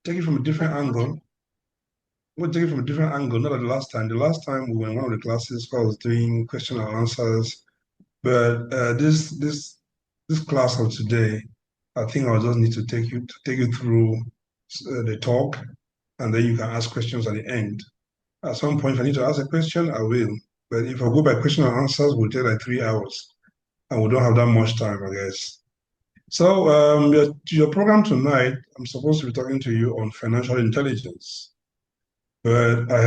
take it from a different angle. We'll take it from a different angle, not like the last time. The last time we were in one of the classes where I was doing question and answers. But this class of today, I think I'll just need to take you through the talk, and then you can ask questions at the end. At some point, if I need to ask a question, I will. But if I go by question and answers, we'll take like 3 hours, and we don't have that much time, I guess. So, your program tonight, I'm supposed to be talking to you on financial intelligence, but I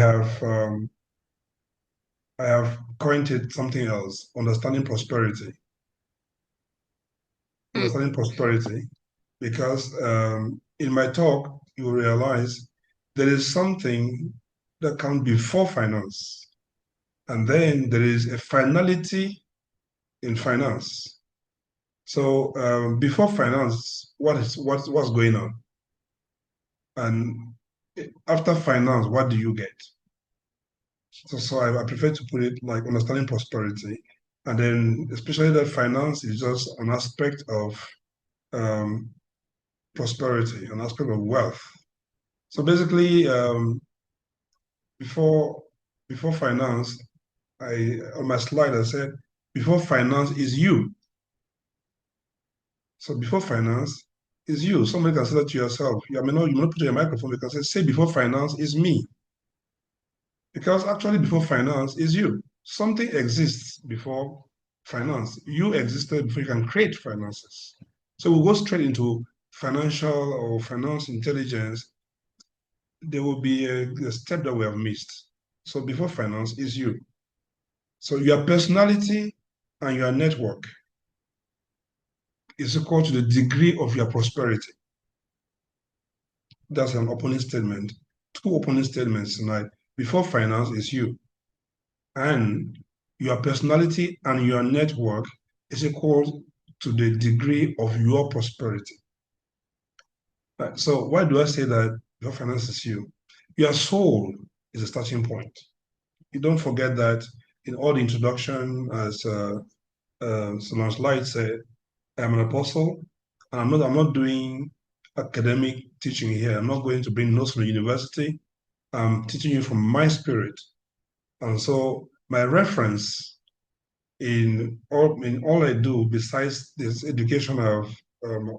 have coined it something else, understanding prosperity. Hmm. Understanding prosperity, because in my talk, you will realize there is something that comes before finance, and then there is a finality in finance. So before finance, what's going on? And after finance, what do you get? So I prefer to put it like understanding prosperity. And then especially that finance is just an aspect of um, prosperity, an aspect of wealth. So basically, before before finance, I on my slide I said before finance is you. So before finance is you. Somebody can say that to yourself. You may not put your microphone. You can say before finance is me. Because actually before finance is you. Something exists before finance. You existed before you can create finances. So we'll go straight into financial or finance intelligence. There will be a step that we have missed. So before finance is you. So your personality and your network is equal to the degree of your prosperity. That's an opening statement. Two opening statements tonight. Before finance is you. And your personality and your network is equal to the degree of your prosperity. Right. So why do I say that your finance is you? Your soul is a starting point. You don't forget that in all the introduction, as Solange Light said, I'm an apostle, and I'm not doing academic teaching here. I'm not going to bring notes from the university. I'm teaching you from my spirit. And so my reference in all I do, besides this education I've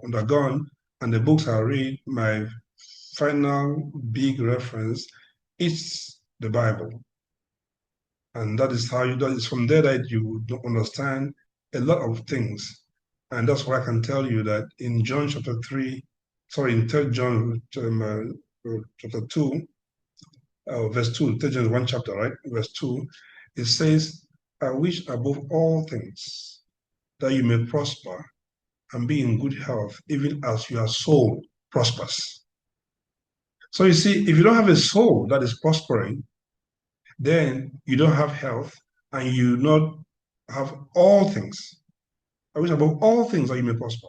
undergone and the books I read, my final big reference is the Bible. And that is from there that you understand a lot of things. And that's why I can tell you that in John chapter 3, sorry, in 3rd John chapter 2, verse 2, 3rd John is one chapter, right? Verse 2, it says, I wish above all things that you may prosper and be in good health, even as your soul prospers. So you see, if you don't have a soul that is prospering, then you don't have health and you not have all things. I wish above all things that you may prosper.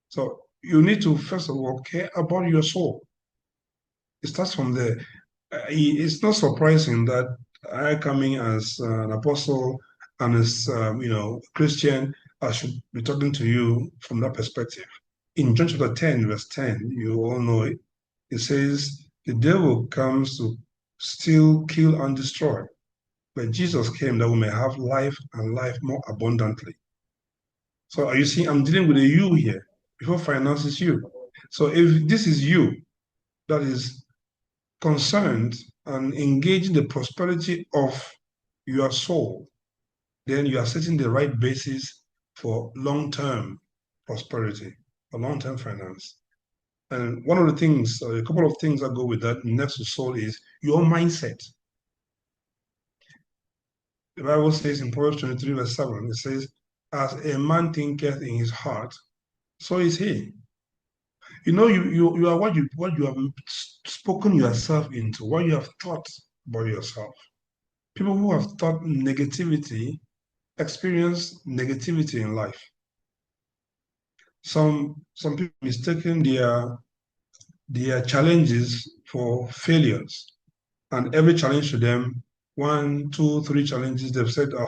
So you need to first of all care about your soul. It starts from there. It's not surprising that I coming as an apostle and as Christian, I should be talking to you from that perspective. In John chapter 10, verse 10, you all know it. It says, the devil comes to steal, kill, and destroy. But Jesus came that we may have life and life more abundantly. So are you seeing, I'm dealing with a you here. Before finance is you. So if this is you that is concerned and engaging the prosperity of your soul, then you are setting the right basis for long-term prosperity, for long-term finance. And one of the things, a couple of things that go with that next to soul is your mindset. The Bible says in Proverbs 23, verse 7, it says, as a man thinketh in his heart, so is he. You are what you have spoken yourself into, what you have thought about yourself. People who have thought negativity experience negativity in life. Some people mistaken their challenges for failures. And every challenge to them, one, two, three challenges, they've said, oh,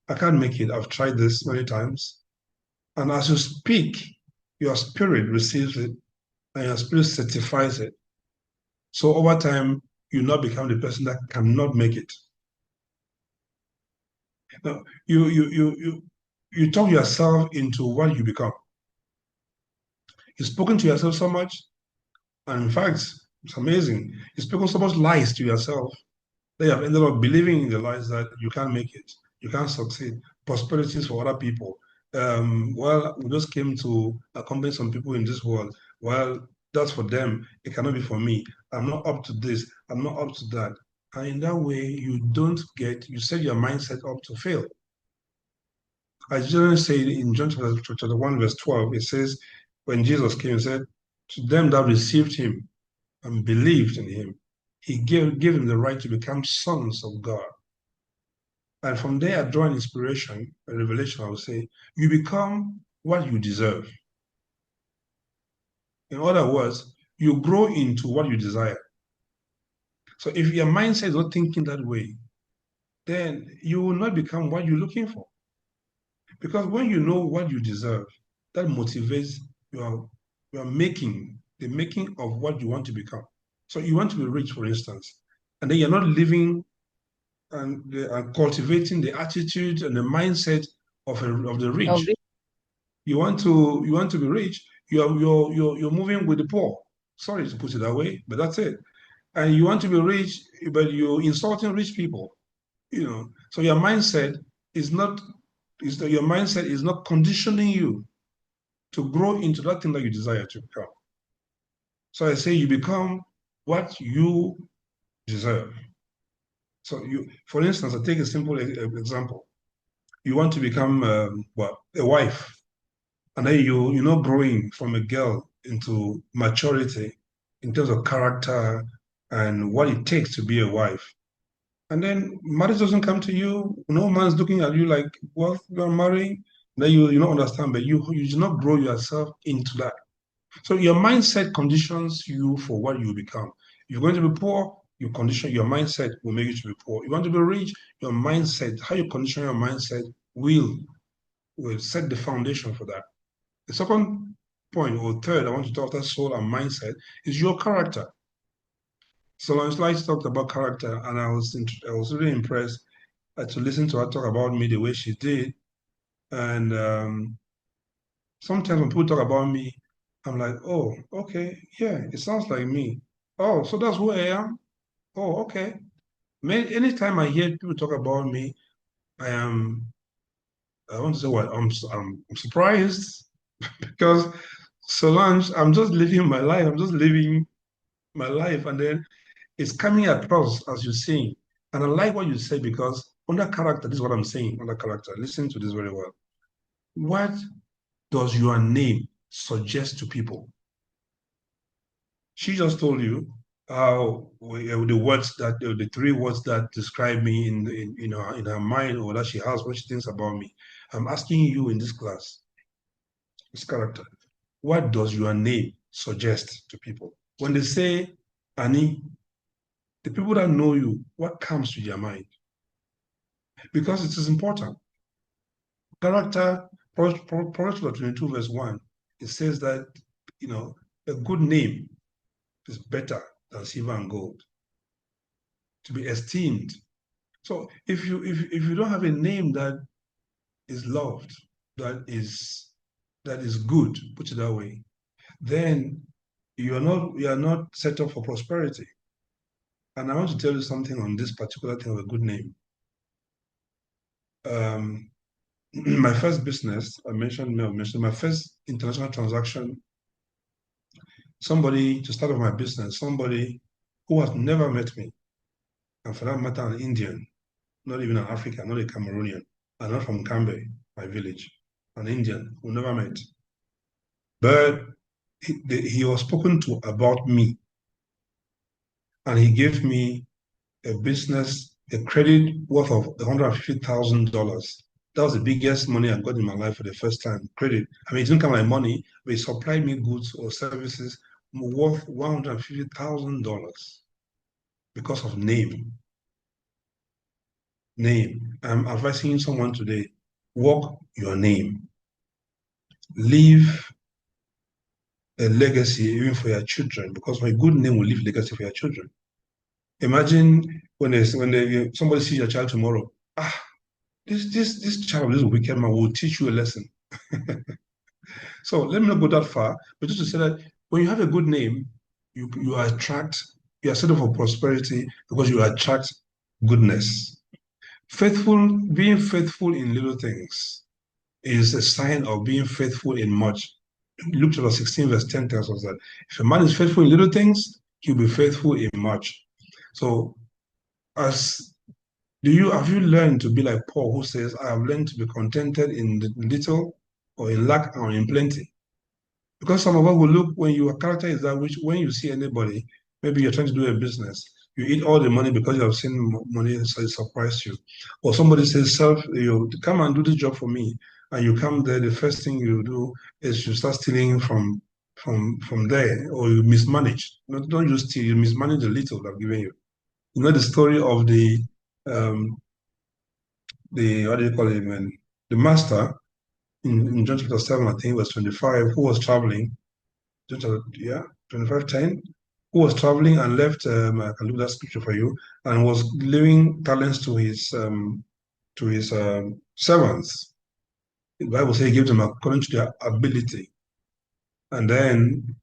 I can't make it. I've tried this many times. And as you speak, your spirit receives it and your spirit certifies it. So over time, you not become the person that cannot make it. Now, you talk yourself into what you become. You've spoken to yourself so much, and in fact, it's amazing. You've spoken so much lies to yourself that you have ended up believing in the lies that you can't make it, you can't succeed. Prosperity is for other people. Well, we just came to accompany some people in this world. Well, that's for them. It cannot be for me. I'm not up to this. I'm not up to that. And in that way, you set your mindset up to fail. As Jesus said in John chapter 1, verse 12, it says, when Jesus came, he said, to them that received him and believed in him, he gave them the right to become sons of God. And from there, I draw an inspiration, a revelation, I would say, you become what you deserve. In other words, you grow into what you desire. So if your mindset is not thinking that way, then you will not become what you're looking for. Because when you know what you deserve, that motivates your making, the making of what you want to become. So you want to be rich, for instance, and then you're not living and cultivating the attitude and the mindset of the Of rich. it. You want to be rich. You're moving with the poor. Sorry to put it that way, but that's it. And you want to be rich, but you're insulting rich people. So your mindset is not conditioning you to grow into that thing that you desire to become. So I say you become what you deserve. So for instance, I take a simple example. You want to become a wife, and then you're not growing from a girl into maturity in terms of character and what it takes to be a wife. And then marriage doesn't come to you. No man's looking at you like, well, you're marrying. Then you don't understand, but you do not grow yourself into that. So your mindset conditions you for what you become. You're going to be poor, your mindset will make you to be poor. You want to be rich, your mindset, how you condition your mindset will set the foundation for that. The second point, or third, I want to talk about soul and mindset is your character. So Lance talked about character, and I was really impressed to listen to her talk about me the way she did. And sometimes when people talk about me, I'm like, oh, okay, yeah, it sounds like me. Oh, so that's who I am. Oh, okay. Anytime I hear people talk about me, I am. I want to say what I'm surprised because Solange, I'm just living my life. I'm just living my life, and then it's coming across as you're saying. And I like what you say because under character, this is what I'm saying under character. Listen to this very well. What does your name suggest to people? She just told you how the words that the three words that describe me in her mind or that she has when she thinks about me. I'm asking you in this class, this character, what does your name suggest to people? When they say Annie, the people that know you, what comes to their mind? Because it is important. Character, Proverbs 22, verse 1, it says that, a good name is better than silver and gold, to be esteemed. So if you don't have a name that is loved, that is good, put it that way, then you are not set up for prosperity. And I want to tell you something on this particular thing of a good name. Um, my first business, I mentioned my first international transaction, somebody to start off my business, somebody who has never met me, and for that matter, an Indian, not even an African, not a Cameroonian, and not from Cambe, my village, an Indian who never met. But he was spoken to about me, and he gave me a credit worth of $150,000. That was the biggest money I got in my life for the first time. Credit. I mean, it didn't come like money, but it supplied me goods or services worth $150,000 because of name. Name. I'm advising someone today, walk your name. Live a legacy even for your children, because my good name will leave legacy for your children. Imagine somebody sees your child tomorrow. This child, this wicked man will teach you a lesson. So let me not go that far, but just to say that when you have a good name, you attract, you are set up for prosperity because you attract goodness. Being faithful in little things is a sign of being faithful in much. Luke chapter 16, verse 10 tells us that if a man is faithful in little things, he'll be faithful in much. So as have you learned to be like Paul, who says, I have learned to be contented in little or in lack or in plenty? Because some of us will look, when your character is that, which when you see anybody, maybe you're trying to do a business, you eat all the money because you have seen money, so it surprised you. Or somebody says, self, you come and do this job for me, and you come there, the first thing you do is you start stealing from there, or you mismanage. Don't just steal, you mismanage the little they've given you. You know the story of the what do you call it, man? The master in John chapter 7, I think, verse 25, who was traveling, yeah, 25:10, who was traveling and left, I can look that scripture for you, and was leaving talents to his servants. The Bible says he gave them according to their ability. And then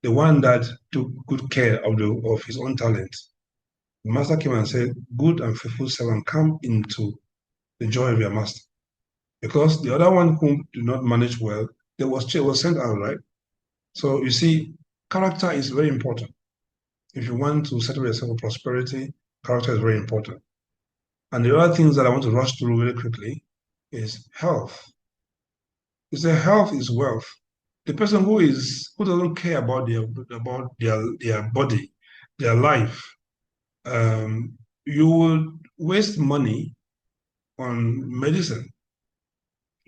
the one that took good care of his own talent, the master came and said, good and faithful servant, come into the joy of your master. Because the other one who did not manage well, was sent out, right? So you see, character is very important. If you want to settle yourself for prosperity, character is very important. And the other things that I want to rush through really quickly is health. You say health is wealth. The person who doesn't care about their body, their life, you will waste money on medicine.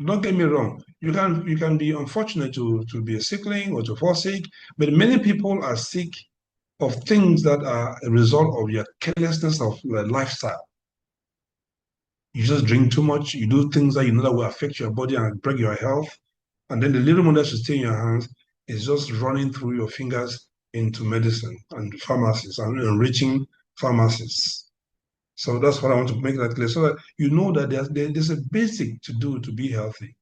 Don't get me wrong. You can be unfortunate to be a sickling or to fall sick, but many people are sick of things that are a result of your carelessness of lifestyle. You just drink too much, you do things that you know that will affect your body and break your health, and then the little money that should stay in your hands is just running through your fingers into medicine and pharmacies and enriching pharmacies. So that's what I want to make that clear, so that you know that there's a basic to do to be healthy.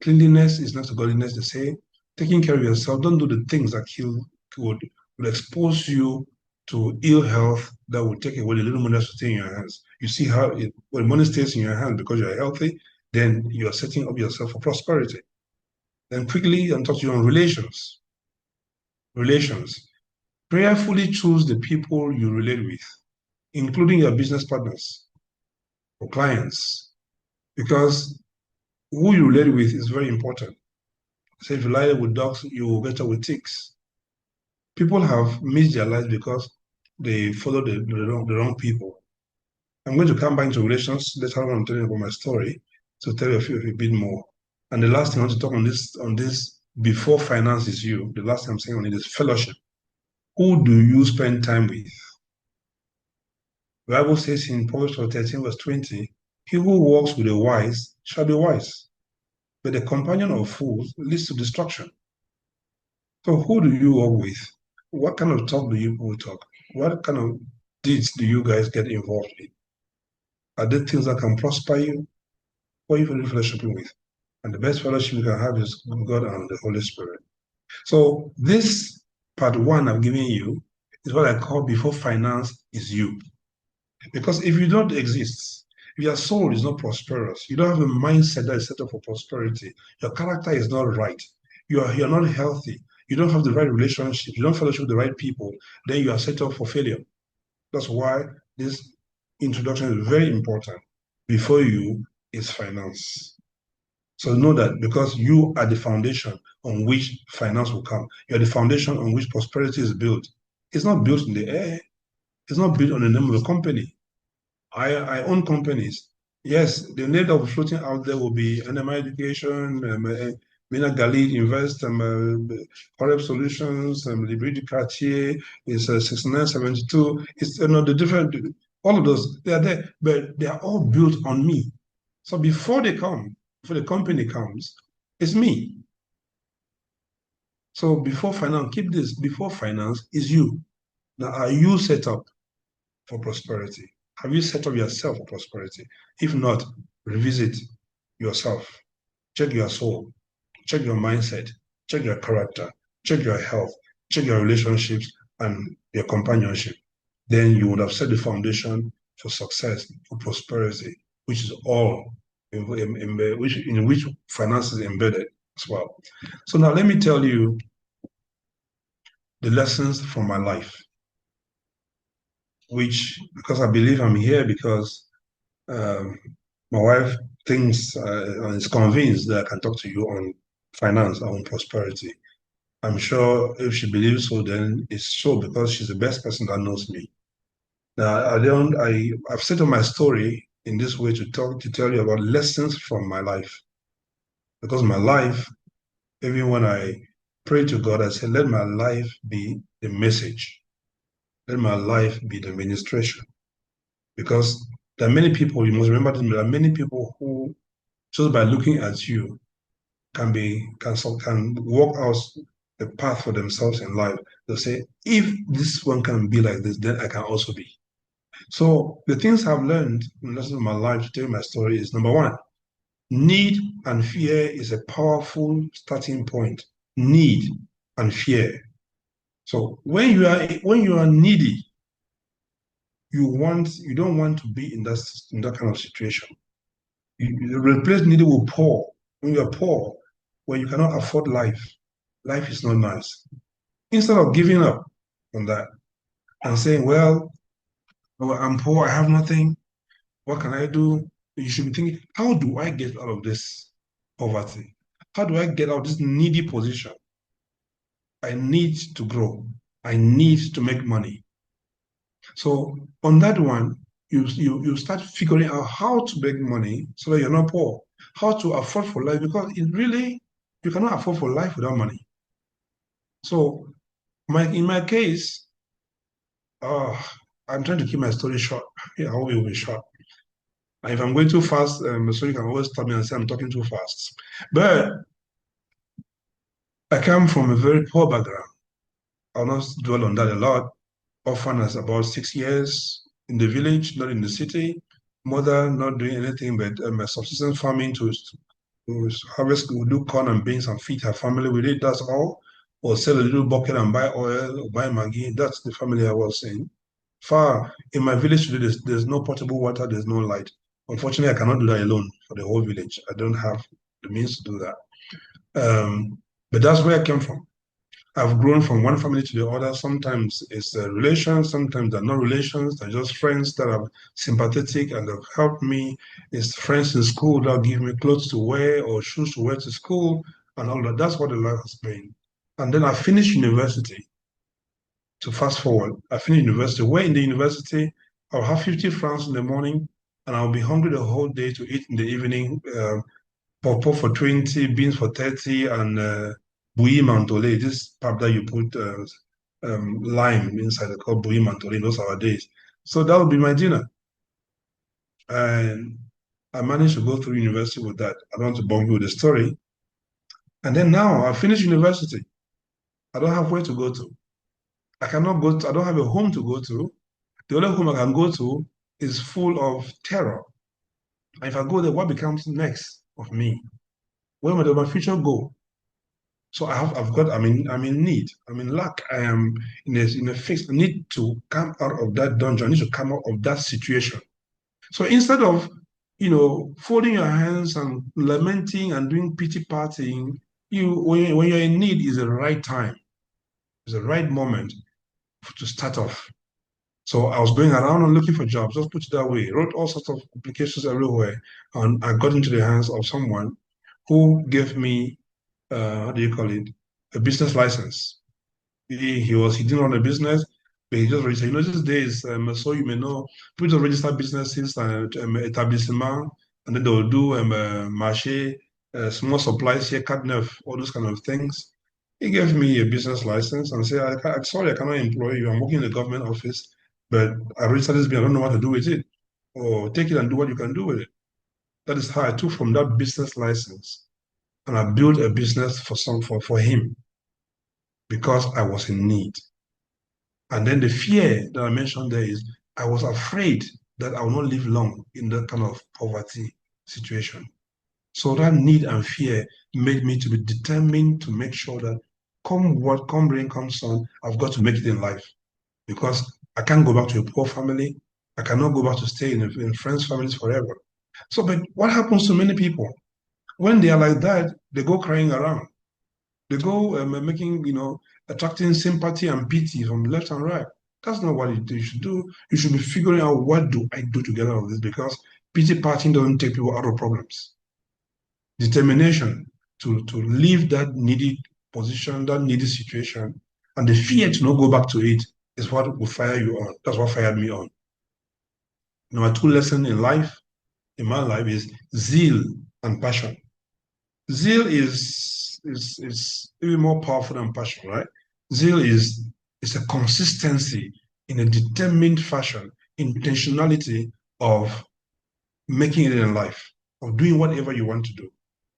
Cleanliness is not godliness, they say. Taking care of yourself, don't do the things that would expose you to ill health that will take away the little money that's stay in your hands. You see how when money stays in your hands because you're healthy, then you are setting up yourself for prosperity. Then quickly, I'm talking on relations. Relations. Prayerfully choose the people you relate with, including your business partners or clients, because who you relate with is very important. So if you lie with dogs, you will get up with ticks. People have missed their lives because they follow the wrong people. I'm going to come back into relations later on. I'm telling you about my story to tell you a bit more. And the last thing I want to talk on this before finance is you. The last thing I'm saying on it is fellowship. Who do you spend time with? The Bible says in Proverbs 13, verse 20, he who walks with the wise shall be wise, but the companion of fools leads to destruction. So who do you walk with? What kind of talk do you talk? What kind of deeds do you guys get involved in? Are there things that can prosper you? What are you fellowshipping with? And the best fellowship you can have is God and the Holy Spirit. So this part one I've given you is what I call before finance is you. Because if you don't exist, if your soul is not prosperous, you don't have a mindset that is set up for prosperity, your character is not right, you're not healthy, you don't have the right relationship, you don't fellowship with the right people, then you are set up for failure. That's why this introduction is very important. Before you is finance. So know that because you are the foundation on which finance will come. You're the foundation on which prosperity is built. It's not built in the air. It's not built on the name of a company. I own companies. Yes, the name that will be floating out there will be NMI Education, Mina Galid Invest, Correct Solutions, Libri Cartier, it's 6972. It's the different, all of those, they are there, but they are all built on me. So before the company comes, it's me. So before finance, keep this, before finance is you. Now, are you set up for prosperity? Have you set up yourself for prosperity? If not, revisit yourself, check your soul, check your mindset, check your character, check your health, check your relationships and your companionship. Then you would have set the foundation for success, for prosperity, which is all in which finance is embedded as well. So now let me tell you the lessons from my life, which because I believe I'm here because um, my wife thinks and is convinced that I can talk to you on finance, on prosperity. I'm sure if she believes so, then it's so because she's the best person that knows me. Now, I've set up my story in this way to tell you about lessons from my life. Because my life, even when I pray to God, I say, let my life be the message. Let my life be the ministration. Because there are many people, you must remember this, there are many people who, just by looking at you, can walk out the path for themselves in life. They'll say, if this one can be like this, then I can also be. So the things I've learned in the lessons of my life to tell my story is number one, need and fear is a powerful starting point. Need and fear. So when you are needy, you don't want to be in that kind of situation. You replace needy with poor. When you are poor, when you cannot afford life, life is not nice. Instead of giving up on that and saying, well, I'm poor, I have nothing, what can I do? You should be thinking, how do I get out of this poverty? How do I get out of this needy position? I need to grow. I need to make money. So on that one, you start figuring out how to make money so that you're not poor, how to afford for life, because it really, you cannot afford for life without money. So in my case, uh, I'm trying to keep my story short. Yeah, I hope it will be short. And if I'm going too fast, so you can always stop me and say I'm talking too fast. But I come from a very poor background. I'll not dwell on that a lot. Orphan as about 6 years in the village, not in the city. Mother not doing anything but subsistence farming to harvest, we do corn and beans and feed her family with it. That's all. Or sell a little bucket and buy oil or buy Maggi. That's the family I was in. Far in my village today, there's no potable water, there's no light. Unfortunately, I cannot do that alone for the whole village. I don't have the means to do that. But that's where I came from. I've grown from one family to the other. Sometimes it's relations, sometimes they're not relations, they're just friends that are sympathetic and have helped me. It's friends in school that give me clothes to wear or shoes to wear to school and all that. That's what the life has been. And then I finished university. To fast forward, I finished university. Where in the university, I'll have 50 francs in the morning and I'll be hungry the whole day to eat in the evening. Pawpaw for 20, beans for 30, and bouilli mentholé, this pap that you put lime inside, called bouilli mentholé in those our days. So that would be my dinner. And I managed to go through university with that. I don't want to bore you with the story. And then now I finished university. I don't have where to go to. I cannot go to, I don't have a home to go to. The only home I can go to is full of terror. And if I go there, what becomes next of me? Where will my future go? So I'm in need. I'm in lack. I am in a fix. I need to come out of that dungeon. I need to come out of that situation. So instead of, folding your hands and lamenting and doing pity partying, when you're in need is the right time. It's the right moment to start off. So I was going around and looking for jobs, just put it that way. Wrote all sorts of applications everywhere. And I got into the hands of someone who gave me what do you call it? A business license. He didn't run a business, but he just registered. These days, so you may know, people just register businesses and etablissement, and then they'll do marché, small supplies here, carte neuf, all those kind of things. He gave me a business license and said, I'm sorry, I cannot employ you. I'm working in the government office, but I registered this bill. I don't know what to do with it. Or take it and do what you can do with it. That is how I took from that business license and I built a business for him. because I was in need. And then the fear that I mentioned there is I was afraid that I will not live long in that kind of poverty situation. So that need and fear made me to be determined to make sure that come what, come rain, come sun, I've got to make it in life because I can't go back to a poor family. I cannot go back to stay in friends' families forever. So, but what happens to many people? When they are like that, they go crying around. They go making, attracting sympathy and pity from left and right. That's not what you should do. You should be figuring out what do I do to get out of this because pity partying doesn't take people out of problems. Determination to leave that needy position, that needy situation, and the fear to not go back to it is what will fire you on. That's what fired me on. Number two lesson in my life, is zeal and passion. Zeal is even more powerful than passion, right? Zeal is a consistency in a determined fashion, intentionality of making it in life, of doing whatever you want to do.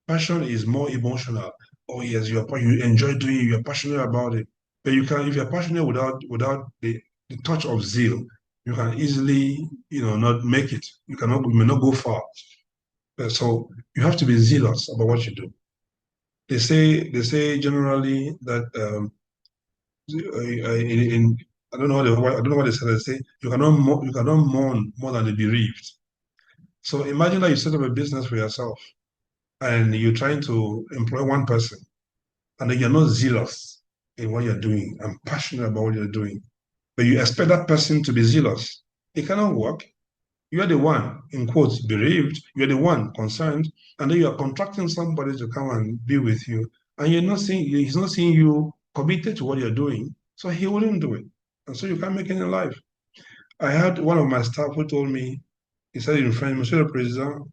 Passion is more emotional. Oh yes, you enjoy doing it, you're passionate about it. But you can, if you're passionate without the touch of zeal, you can easily, not make it. You may not go far. So you have to be zealous about what you do. They say generally that in I don't know I don't know what they say. They say you cannot mourn more than the bereaved. So imagine that you set up a business for yourself and you're trying to employ one person and then you're not zealous in what you're doing and passionate about what you're doing, but you expect that person to be zealous. It cannot work. You're the one, in quotes, bereaved, you're the one concerned, and then you're contracting somebody to come and be with you, and he's not seeing you committed to what you're doing, so he wouldn't do it. And so you can't make it in life. I had one of my staff who told me, he said in French, Monsieur le Président,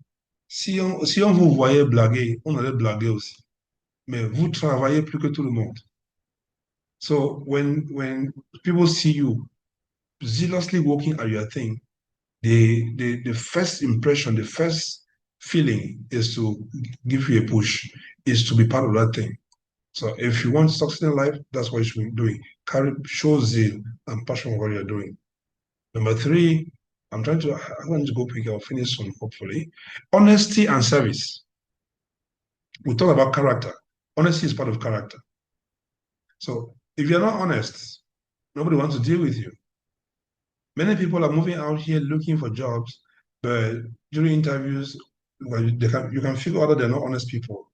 si on vous voyait blaguer, on allait blaguer aussi. Mais vous travaillez plus que tout le monde. So when people see you zealously working at your thing, the first impression, the first feeling is to give you a push, is to be part of that thing. So if you want to succeed in life, that's what you should be doing. Show zeal and passion for what you're doing. Number three, I want to go quick, I'll finish soon, hopefully. Honesty and service. We talk about character. Honesty is part of character. So if you're not honest, nobody wants to deal with you. Many people are moving out here looking for jobs, but during interviews, well, you can figure out that they're not honest people.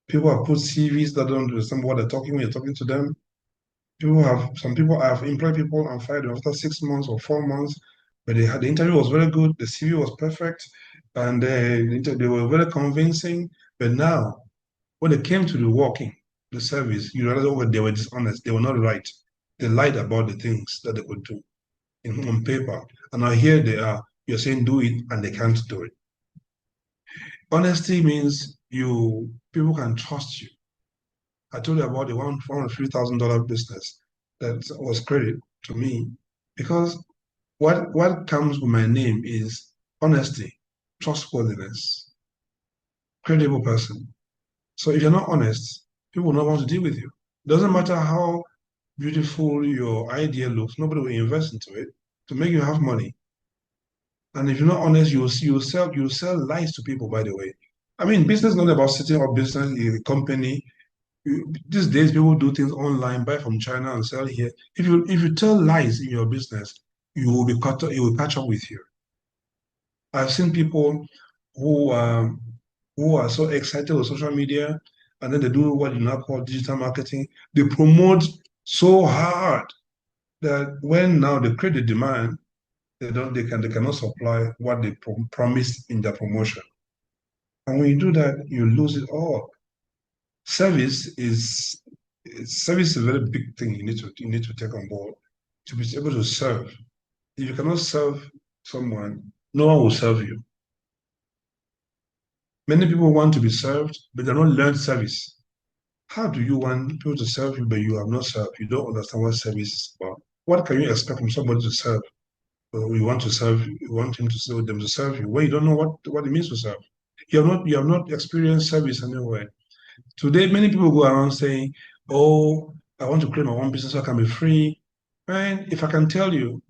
People have put CVs that don't understand what they're talking when you're talking to them. Some people have employed people and fired them after 6 months or 4 months, but the interview was very good, the CV was perfect, and they were very convincing. But now, when they came to the service, you realize, oh, they were dishonest. They were not right. They lied about the things that they could do on paper. And now here they are, you're saying do it, and they can't do it. Honesty means people can trust you. I told you about the $103,000 business that was credit to me because what comes with my name is honesty, trustworthiness, credible person. So if you're not honest, people will not want to deal with you. Doesn't matter how beautiful your idea looks, nobody will invest into it to make you have money. And if you're not honest, you sell lies to people, by the way. I mean, business is not about setting up business in a company. These days, people do things online, buy from China and sell here. If you tell lies in your business, it will catch up with you. I've seen people who who are so excited with social media, and then they do what you now call digital marketing. They promote so hard that when now they create the demand, they cannot supply what they promised in their promotion. And when you do that, you lose it all. Service is Service is a very big thing you need to take on board to be able to serve. If you cannot serve someone, no one will serve you. Many people want to be served, but they don't learn service. How do you want people to serve you, but you have not served? You don't understand what service is about. What can you expect from somebody to serve? You want to serve, you want him to serve them to serve you when you don't know what it means to serve. You have not experienced service anywhere. Today, many people go around saying, "Oh, I want to create my own business so I can be free. And if I can tell you,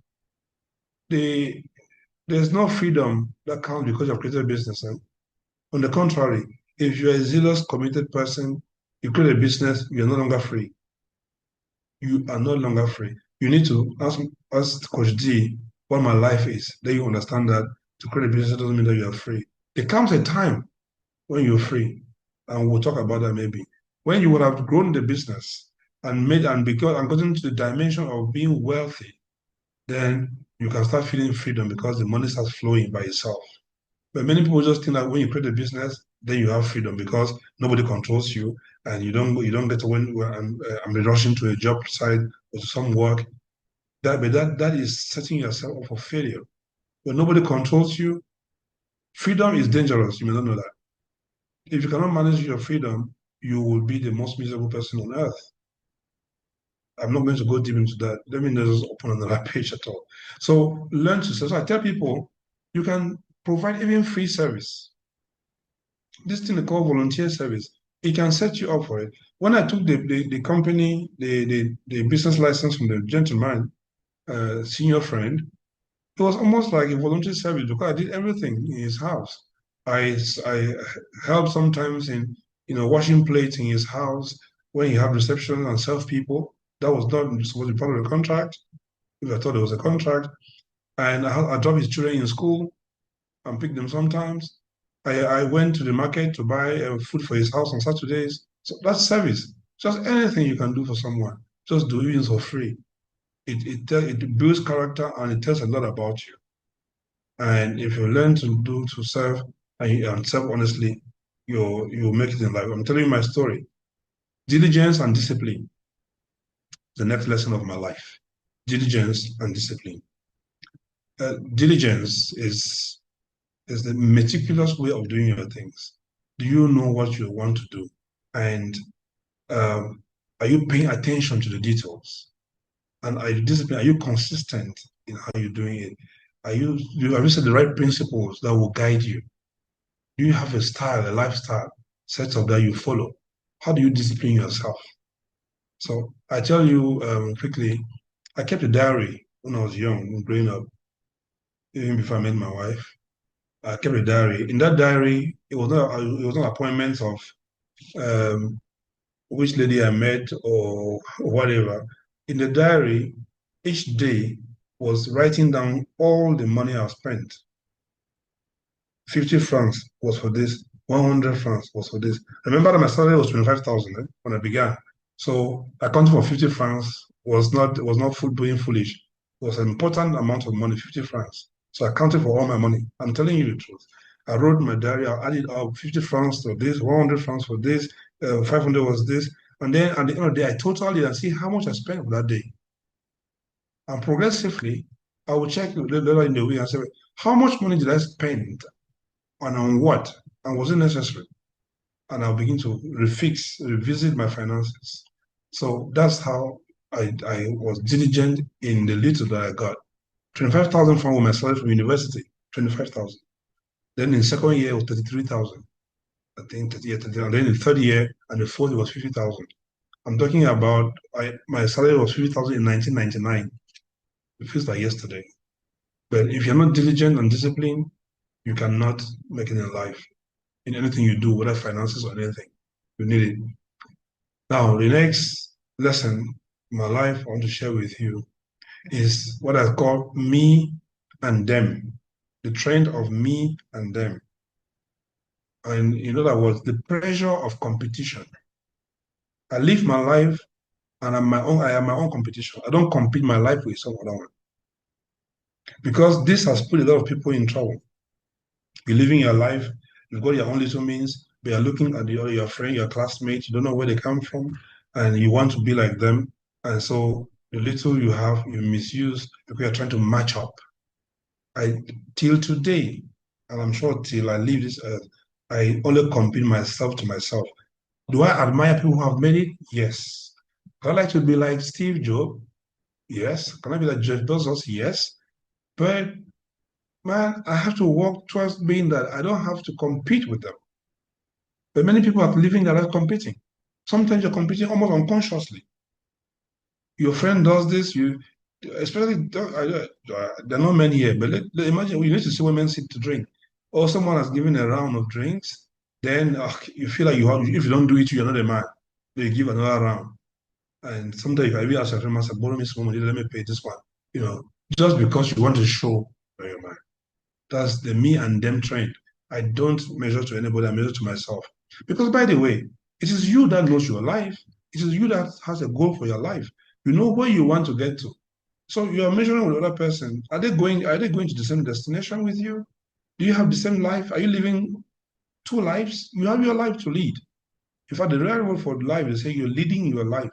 the there's no freedom that comes because you've created a business. Eh? On the contrary, if you're a zealous, committed person, you create a business, you're no longer free. You are no longer free. You need to ask Coach D what my life is. Then you understand that to create a business doesn't mean that you are free. There comes a time when you're free, and we'll talk about that maybe. When you would have grown the business and made and because and gotten to the dimension of being wealthy, then you can start feeling freedom because the money starts flowing by itself. But many people just think that when you create a business, then you have freedom because nobody controls you, and you don't get to when I'm rushing to a job site or to some work. That is setting yourself up for failure. When nobody controls you, freedom is dangerous. You may not know that. If you cannot manage your freedom, you will be the most miserable person on earth. I'm not going to go deep into that. Let me just open another page at all. So learn to sell. So I tell people, you can provide even free service. This thing they call volunteer service. It can set you up for it. When I took the company, the business license from the gentleman, senior friend, it was almost like a volunteer service because I did everything in his house. I helped sometimes in washing plates in his house when he had reception and serve people. That was not supposed to be part of the contract. If I thought it was a contract, and I dropped his children in school and picked them sometimes. I went to the market to buy food for his house on Saturdays. So that's service. Just anything you can do for someone, just do it for free. It builds character and it tells a lot about you. And if you learn to serve and serve honestly, you'll make it in life. I'm telling you my story. Diligence and discipline, the next lesson of my life. Diligence and discipline. Diligence is the meticulous way of doing your things. Do you know what you want to do? And um, are you paying attention to the details? And are you disciplined? Are you consistent in how you're doing it? Have you set the right principles that will guide you? Do you have a style, a lifestyle set up that you follow? How do you discipline yourself? So I tell you quickly, I kept a diary when I was young, growing up, even before I met my wife. I kept a diary. In that diary, it was not appointments of um, which lady I met or whatever. In the diary, each day was writing down all the money I spent. 50 francs was for this, 100 francs was for this. Remember that my salary was 25,000 when I began. So accounting for 50 francs was not being foolish. It was an important amount of money, 50 francs. So I counted for all my money. I'm telling you the truth. I wrote my diary, I added up 50 francs to this, 100 francs for this, 500 was this. And then at the end of the day, I totaled it and see how much I spent for that day. And progressively, I will check later in the week and say, how much money did I spend and on what? And was it necessary? And I'll begin to revisit my finances. So that's how I was diligent in the little that I got. 25,000 from my salary from university, 25,000. Then in second year, it was 33,000. I think 30 year, 30, and then in third year and the fourth, it was 50,000. I'm talking about my salary was 50,000 in 1999. It feels like yesterday. But if you're not diligent and disciplined, you cannot make it in life. In anything you do, whether finances or anything, you need it. Now, the next lesson in my life I want to share with you is what I call me and them, the trend of me and them. And in other words, the pressure of competition. I live my life and I am my own competition. I don't compete my life with some other one. Because this has put a lot of people in trouble. You're living your life, you've got your own little means, but you're looking at your friend, your classmates, you don't know where they come from, and you want to be like them. And so the little you have, you misuse because you're trying to match up. Till today, and I'm sure till I leave this earth, I only compare myself to myself. Do I admire people who have made it? Yes. Can I like to be like Steve Jobs? Yes. Can I be like Jeff Bezos? Yes. But man, I have to work towards being that I don't have to compete with them. But many people are living their life competing. Sometimes you're competing almost unconsciously. Your friend does this, you especially there are not many here, but imagine you need to see women sit to drink, or someone has given a round of drinks, then you feel like if you don't do it, you're not a man. They give another round, and sometimes if I even ask your friend, I say, borrow me some money, let me pay this one, you know, just because you want to show that you're a man. That's the me and them trend. I don't measure to anybody, I measure to myself. Because by the way, it is you that knows your life. It is you that has a goal for your life. You know where you want to get to. So you are measuring with other person. Are they going to the same destination with you? Do you have the same life? Are you living two lives? You have your life to lead. In fact, the real word for life is say you're leading your life.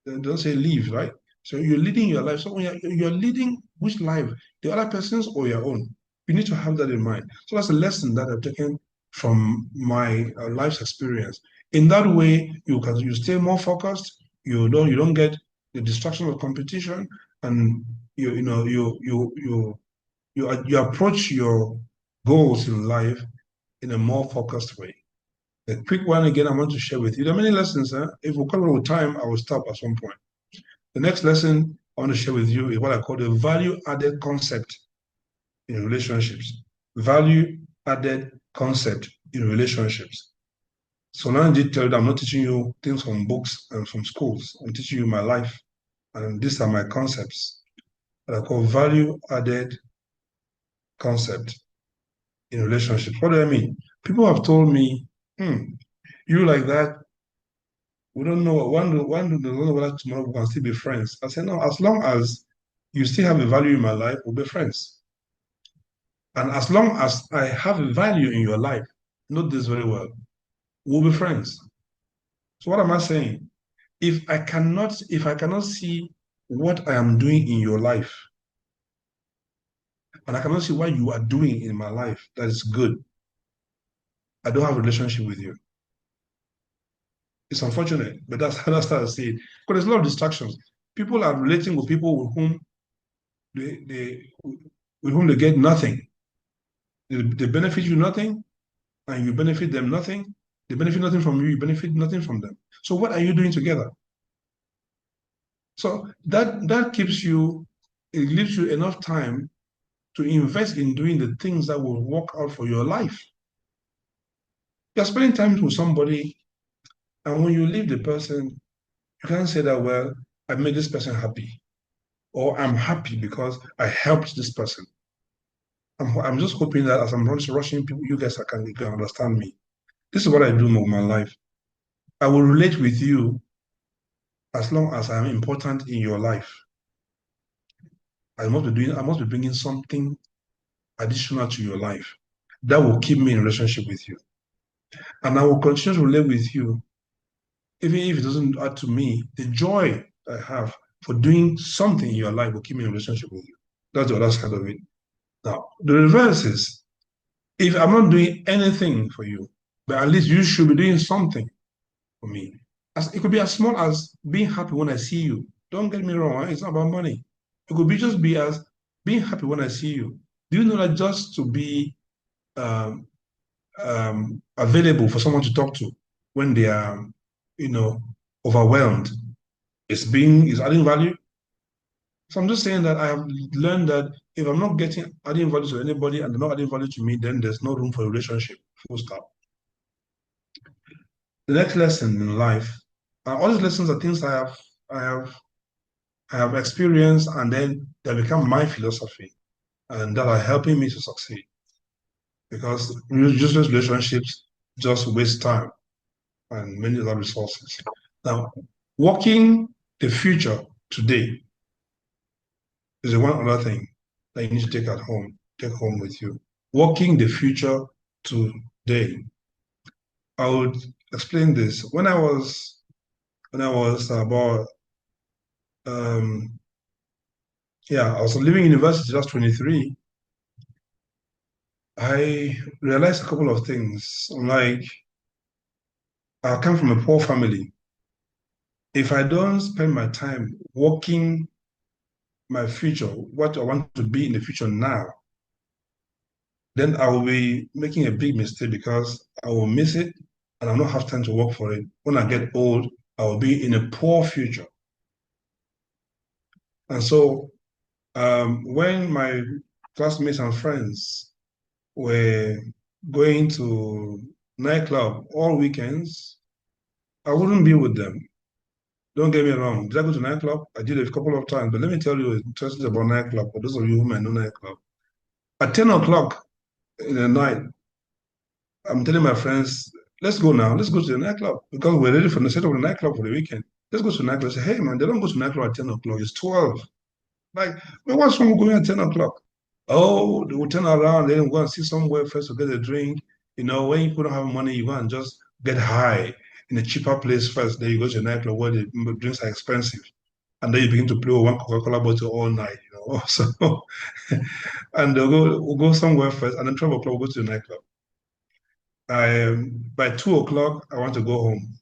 They don't say live, right? So you're leading your life. So when you're leading which life, the other person's or your own, you need to have that in mind. So that's a lesson that I've taken from my life's experience. In that way, you stay more focused. You don't get the distraction of competition, and you approach your goals in life in a more focused way. A quick one again, I want to share with you. There are many lessons. If we cover with time, I will stop at some point. The next lesson I want to share with you is what I call the value added concept in relationships. Value added concept in relationships. So now I did tell you I'm not teaching you things from books and from schools. I'm teaching you my life. And these are my concepts that I call value added concept in relationships. What do I mean? People have told me, you like that, we don't know. One don't know whether tomorrow we can still be friends. I said, no, as long as you still have a value in my life, we'll be friends. And as long as I have a value in your life, note this very well, we'll be friends. So what am I saying? If I cannot see what I am doing in your life, and I cannot see what you are doing in my life that is good, I don't have a relationship with you. It's unfortunate, but that's how I see it. Because there's a lot of distractions. People are relating with people they with whom they get nothing. They benefit you nothing, and you benefit them nothing. They benefit nothing from you, you benefit nothing from them. So what are you doing together? So that keeps you, it leaves you enough time to invest in doing the things that will work out for your life. You're spending time with somebody, and when you leave the person, you can't say that, well, I made this person happy, or I'm happy because I helped this person. I'm just hoping that as I'm rushing people, you guys can understand me. This is what I do with my life. I will relate with you as long as I'm important in your life. I must be bringing something additional to your life that will keep me in relationship with you. And I will continue to relate with you, even if it doesn't add to me, the joy I have for doing something in your life will keep me in relationship with you. That's the other side of it. Now, the reverse is if I'm not doing anything for you, but at least you should be doing something for me. It could be as small as being happy when I see you. Don't get me wrong, it's not about money. It could be just be as being happy when I see you. Do you know that just to be um, available for someone to talk to when they are, you know, overwhelmed is adding value? So I'm just saying that I have learned that if I'm not adding value to anybody and they're not adding value to me, then there's no room for a relationship. Full stop. The next lesson in life, all these lessons are things I have I have experienced, and then they become my philosophy, and that are helping me to succeed. Because useless relationships just waste time and many other resources. Now, walking the future today is the one other thing that you need to take home with you. Walking the future today. I would explain this. When I was about I was leaving university, just 23. I realized a couple of things. Like, I come from a poor family. If I don't spend my time working my future, what I want to be in the future now, then I will be making a big mistake because I will miss it and I'll not have time to work for it. When I get old, I will be in a poor future. And so when my classmates and friends were going to nightclub all weekends, I wouldn't be with them. Don't get me wrong. Did I go to nightclub? I did a couple of times, but let me tell you interesting about nightclub for those of you who might know nightclub. At 10 o'clock in the night, I'm telling my friends, let's go now. Let's go to the nightclub because we're ready for the set of the nightclub for the weekend. Let's go to the nightclub. I say, hey man, they don't go to nightclub at 10 o'clock. It's 12. Like, man, what's wrong with going at 10 o'clock? Oh, they will turn around, then go and see somewhere first to get a drink. You know, when you don't have money, you go and just get high in a cheaper place first. Then you go to a nightclub where the drinks are expensive. And then you begin to play with one Coca-Cola bottle all night, you know. So, and we'll go somewhere first, and then 12 o'clock, we'll go to the nightclub. By 2 o'clock, I want to go home.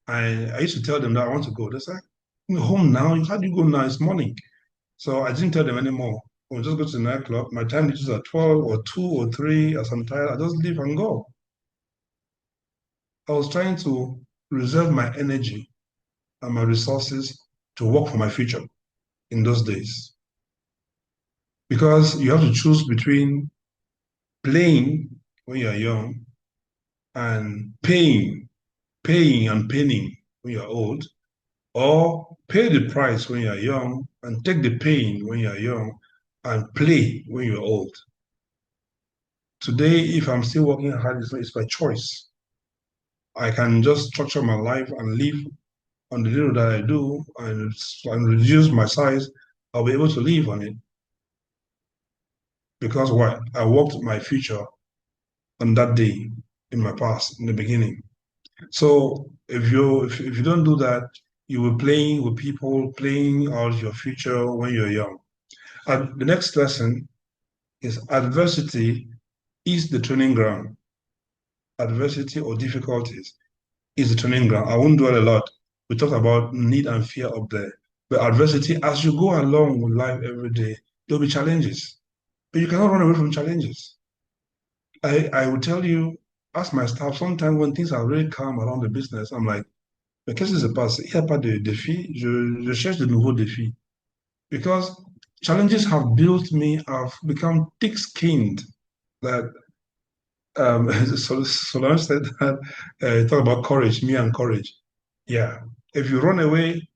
I used to tell them that I want to go. They said, home now? How do you go now? It's morning. So I didn't tell them anymore. We'll just go to the nightclub. My time reaches at 12 or 2 or 3, as I'm tired, I just leave and go. I was trying to reserve my energy and my resources to work for my future in those days. Because you have to choose between playing when you're young and paying and paying when you're old, or pay the price when you're young and take the pain when you're young and play when you're old. Today, if I'm still working hard, it's by choice. I can just structure my life and live on the little that I do and reduce my size. I'll be able to live on it because what? I worked my future on that day in my past, in the beginning. So if you don't do that, you will playing with people, playing out your future when you're young. And the next lesson is adversity is the training ground. Adversity or difficulties is the training ground. I won't dwell a lot. We talked about need and fear up there. But adversity, as you go along with life every day, there'll be challenges. But you cannot run away from challenges. I will tell you, ask my staff, sometimes when things are really calm around the business, I'm like, mais qu'est-ce qui se passe? Il n'y a pas de défi. Je cherche de nouveaux défis. Because challenges have built me, I've become thick-skinned. That Solange said that, talk about courage, me and courage. Yeah. If you run away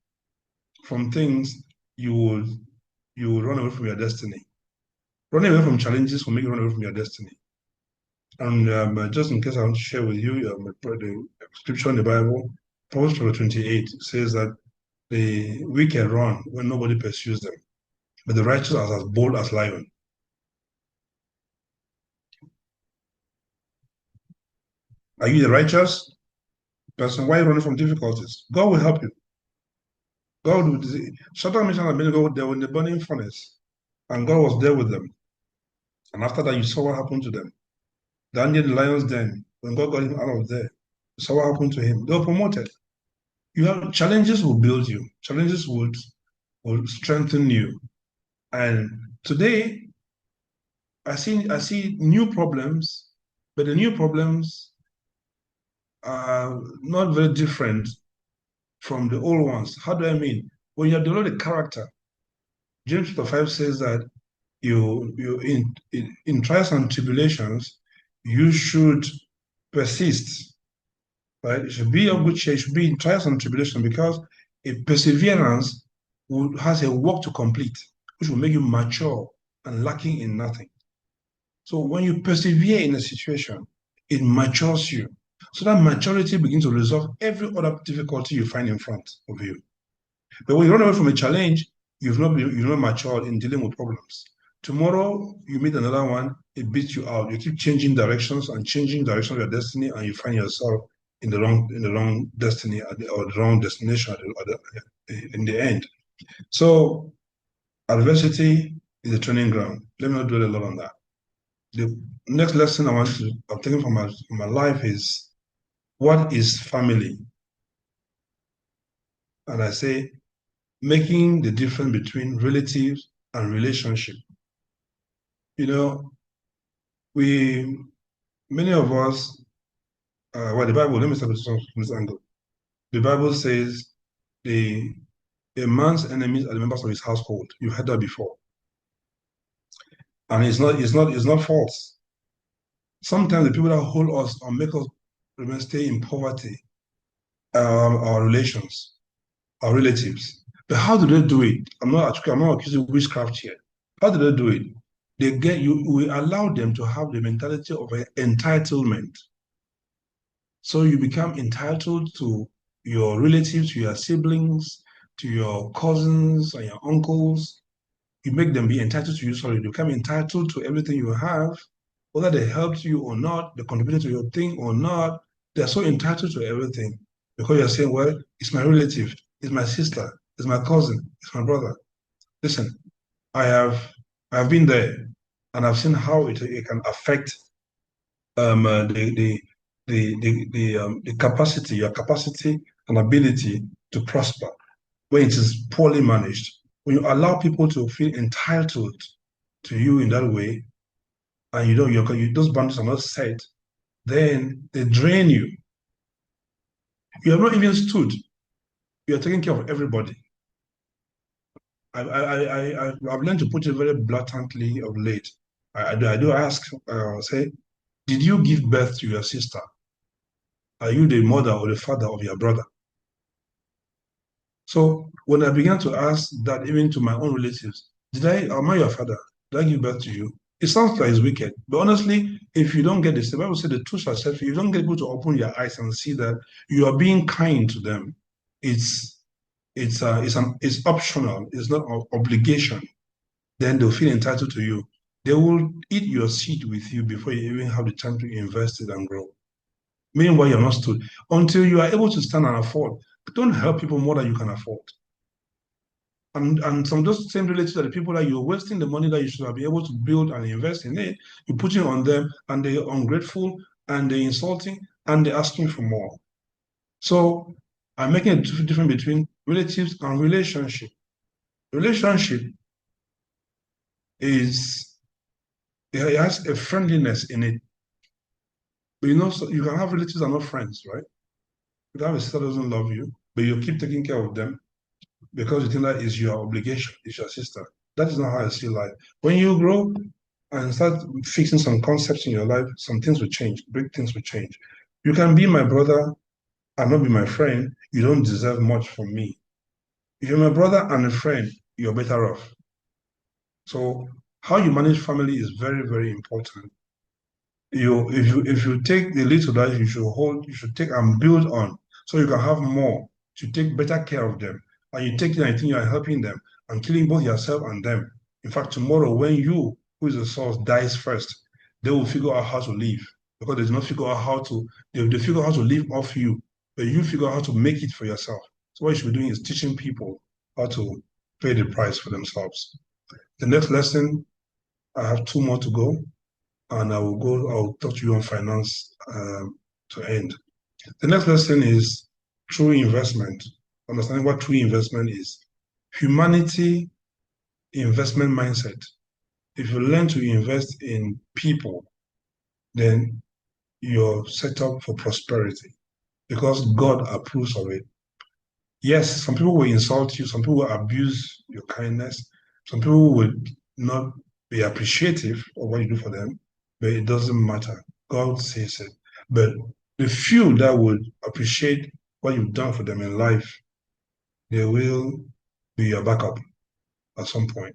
from things, you will run away from your destiny. Running away from challenges will make you run away from your destiny. And just in case I want to share with you the scripture in the Bible, Proverbs chapter 28 says that the wicked run when nobody pursues them, but the righteous are as bold as lion. Are you the righteous person? Why are you running from difficulties? God will help you. God will. Shadrach, Meshach, and Abednego, they were in the burning furnace, and God was there with them. And after that, you saw what happened to them. Daniel in the lion's den, when God got him out of there, you saw what happened to him. They were promoted. You have challenges will build you. Challenges will strengthen you. And today, I see new problems, but the new problems are not very different from the old ones. How do I mean? When you develop a character, James chapter 5 says that you in trials and tribulations, you should persist, right? It should be of good cheer, it should be in trials and tribulation because a perseverance has a work to complete, which will make you mature and lacking in nothing. So when you persevere in a situation, it matures you. So that maturity begins to resolve every other difficulty you find in front of you. But when you run away from a challenge, you've not matured in dealing with problems. Tomorrow you meet another one, it beats you out. You keep changing directions and changing direction of your destiny, and you find yourself in the wrong destiny or the wrong destination in the end. So adversity is a training ground. Let me not dwell a lot on that. The next lesson I'm taking from my life is what is family? And I say making the difference between relatives and relationship. You know, we many of us, well, the Bible. Let me start with from this angle. The Bible says the A man's enemies are the members of his household. You heard that before. And it's not false. Sometimes the people that hold us or make us remain stay in poverty our relations, our relatives. But how do they do it? I'm not accusing witchcraft here. How do they do it? We allow them to have the mentality of entitlement. So you become entitled to your relatives, to your siblings, to your cousins and your uncles. You make them be entitled to you. Sorry, you become entitled to everything you have, whether they helped you or not, they contributed to your thing or not. They're so entitled to everything because you're saying, well, it's my relative, it's my sister, it's my cousin, it's my brother. Listen, I have I've been there and I've seen how it can affect the capacity, your capacity and ability to prosper when it is poorly managed. When you allow people to feel entitled to you in that way, and those boundaries are not set, then they drain you. You have not even stood. You are taking care of everybody. I've learned to put it very blatantly of late. I do ask, say, did you give birth to your sister? Are you the mother or the father of your brother? So when I began to ask that even to my own relatives, am I your father? Did I give birth to you? It sounds like it's wicked. But honestly, if you don't get this, the Bible says the truth shall set free. If you don't get people to open your eyes and see that you are being kind to them, it's it's optional, it's not an obligation, then they'll feel entitled to you. They will eat your seed with you before you even have the time to invest it and grow. Meanwhile, you're not stood. Until you are able to stand and afford, don't help people more than you can afford. And some of those same relatives are the people that you're wasting the money that you should have been able to build and invest in it. You're putting on them and they're ungrateful and they're insulting and they're asking for more. So I'm making a difference between relatives and relationship. Relationship is it has a friendliness in it. But so you can have relatives that are not friends, right? You can have a sister that doesn't love you, but you keep taking care of them because you think that is your obligation, it's your sister. That is not how I see life. When you grow and start fixing some concepts in your life, some things will change, big things will change. You can be my brother and not be my friend. You don't deserve much from me. If you're my brother and a friend, you're better off. So how you manage family is very, very important. If you take the little that you should hold, you should take and build on so you can have more to take better care of them. And you take it and you think you are helping them and killing both yourself and them. In fact, tomorrow when you, who is the source, dies first, they will figure out how to live because they do not figure out how to, they figure out how to live off you, but you figure out how to make it for yourself. So what you should be doing is teaching people how to pay the price for themselves. The next lesson, I have two more to go and I'll talk to you on finance to end. The next lesson is true investment, understanding what true investment is. Humanity investment mindset. If you learn to invest in people, then you're set up for prosperity because God approves of it. Yes, some people will insult you, some people will abuse your kindness, some people would not be appreciative of what you do for them, but it doesn't matter. God says it. But the few that would appreciate what you've done for them in life, they will be your backup at some point.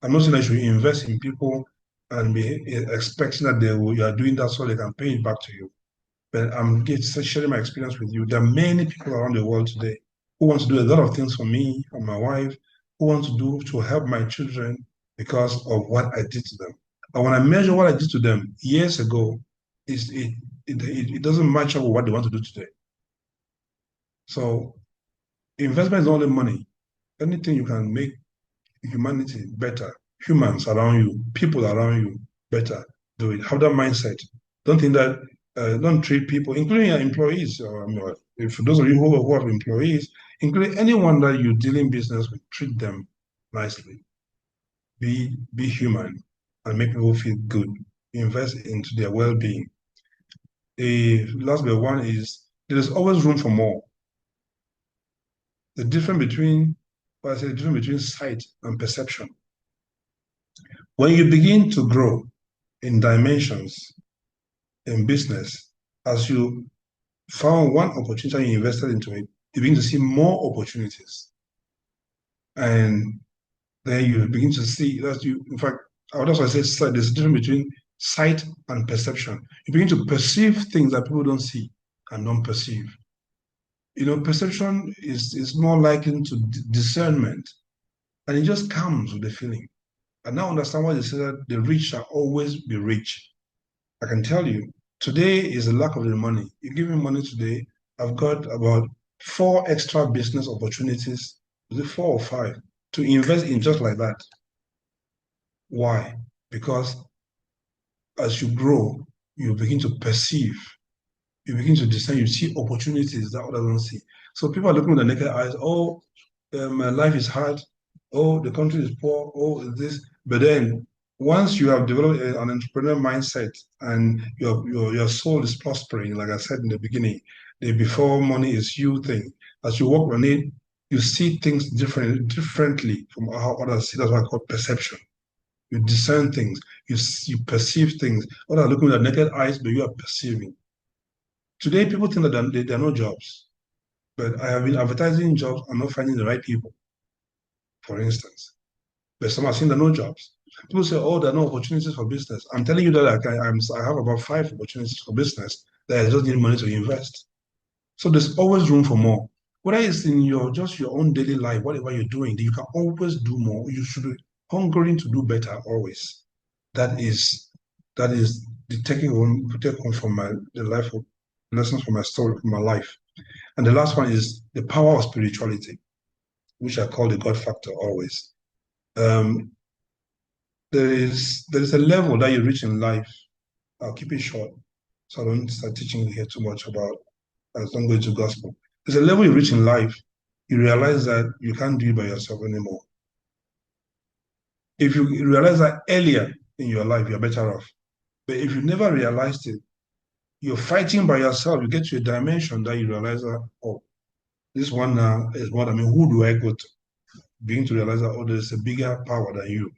I'm not saying that you invest in people and be expecting that you are doing that so they can pay it back to you. But I'm just sharing my experience with you. There are many people around the world today who want to do a lot of things for me and my wife, who want to do to help my children because of what I did to them. And when I measure what I did to them years ago, it doesn't match up with what they want to do today. So investment is not only money. Anything you can make humanity better, humans around you, people around you better, do it. Have that mindset. Don't think that, don't treat people, including your employees. If those of you who have employees, including anyone that you deal in business with, treat them nicely. Be human and make people feel good. Invest into their well-being. The last but one is there is always room for more. The difference between But I say the difference between sight and perception. When you begin to grow in dimensions in business, as you found one opportunity and you invested into it, you begin to see more opportunities. And then you begin to see that you, in fact, I would also say sight, there's a difference between sight and perception. You begin to perceive things that people don't see and don't perceive. Perception is more likened to discernment, and it just comes with the feeling. I now understand why they say that the rich shall always be rich. I can tell you, today is the lack of the money. You give me money today, I've got about 4 extra business opportunities, is it 4 or 5, to invest in just like that. Why? Because as you grow, you begin to perceive, you begin to discern, you see opportunities that others don't see. So people are looking with the naked eyes, oh, my life is hard, oh, the country is poor, oh, this. But then once you have developed an entrepreneurial mindset and your soul is prospering, like I said in the beginning, the before money is you thing, as you work on it, you see things differently from how others see. That's what I call perception. You discern things, you perceive things. Others are looking with their naked eyes, but you are perceiving. Today, people think that there are no jobs, but I have been advertising jobs and not finding the right people, for instance. But some are saying there are no jobs. People say, oh, there are no opportunities for business. I'm telling you that I have about 5 opportunities for business that I just need money to invest. So there's always room for more. Whether it's in your own daily life, whatever you're doing, you can always do more. You should be hungering to do better always. That is the take home from the life of lessons from my story, from my life. And the last one is the power of spirituality, which I call the God factor always. Um, there is a level that you reach in life. I'll keep it short, so I don't start teaching you here too much about as don't go into gospel. There's a level you reach in life, you realize that you can't do it by yourself anymore. If you realize that earlier in your life, you're better off. But if you never realized it, you're fighting by yourself. You get to a dimension that you realize that, oh, this one now is what I mean. Who do I go to? Beginning to realize that, oh, there's a bigger power than you.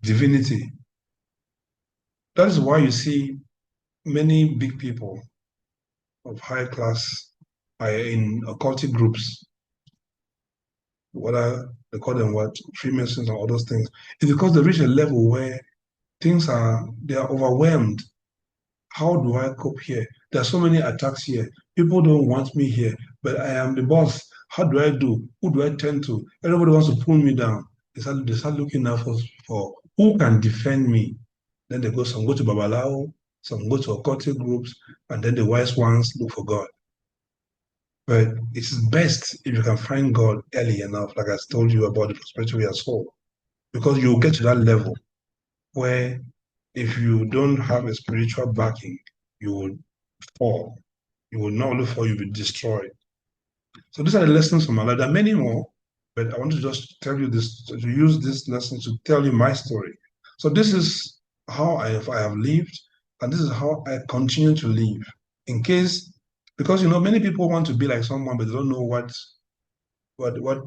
Divinity. That is why you see many big people of high class are in occultic groups, whether they call them what, Freemasons or all those things. It's because they reach a level where they are overwhelmed. How do I cope here? There are so many attacks here. People don't want me here, but I am the boss. How do I do? Who do I turn to? Everybody wants to pull me down. They start looking now for who can defend me. Then some go to Babalao, some go to occultic groups, and then the wise ones look for God. But it's best if you can find God early enough, like I told you about the prosperity of your soul, because you'll get to that level where if you don't have a spiritual backing, you will fall. You will not only fall, you'll be destroyed. So these are the lessons from my life. There are many more, but I want to just tell you this, to use this lesson to tell you my story. So this is how I have lived, and this is how I continue to live. In case, because many people want to be like someone, but they don't know what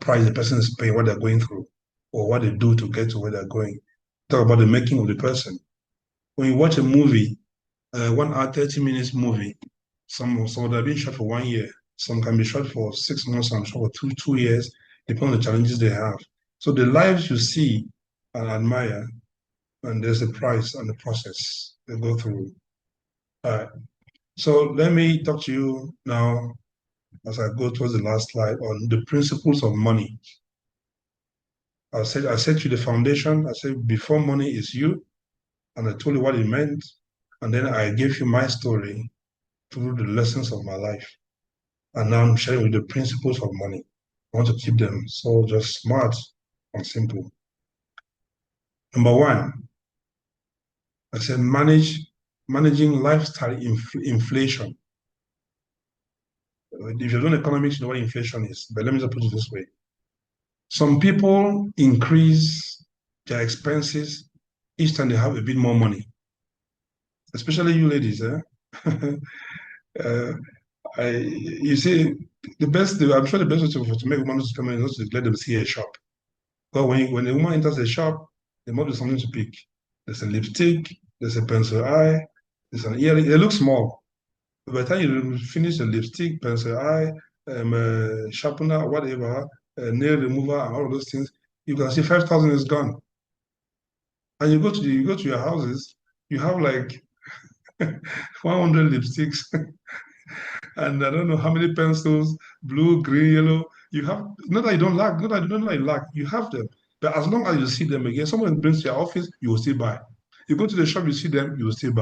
price the person is paying, what they're going through, or what they do to get to where they're going. Talk about the making of the person. When you watch a movie, 1 hour, 30 minutes movie, some that have been shot for 1 year, some can be shot for 6 months, some shot for two years, depending on the challenges they have. So the lives you see and admire, and there's a price and the process they go through. All right. So let me talk to you now as I go towards the last slide on the principles of money. I said to you the foundation. I said before money is you, and I told you what it meant, and then I gave you my story through the lessons of my life. And now I'm sharing with the principles of money. I want to keep them so just smart and simple. Number one, I said managing lifestyle inflation. If you're doing economics, you know what inflation is. But let me just put it this way. Some people increase their expenses each time they have a bit more money, especially you ladies. You see, I'm sure the best way to make women to come in is to let them see a shop. But when a woman enters a shop, there must be something to pick. There's a lipstick, there's a pencil eye, there's an earring. They look small. But by the time you finish the lipstick, pencil eye, sharpener, whatever, nail remover, and all of those things, you can see 5,000 is gone. And you go to your houses, you have like 100 lipsticks, and I don't know how many pencils, blue, green, yellow. You have, not that you don't lack, not that you lack, you have them. But as long as you see them again, someone brings to your office, you will still buy. You go to the shop, you see them, you will still buy.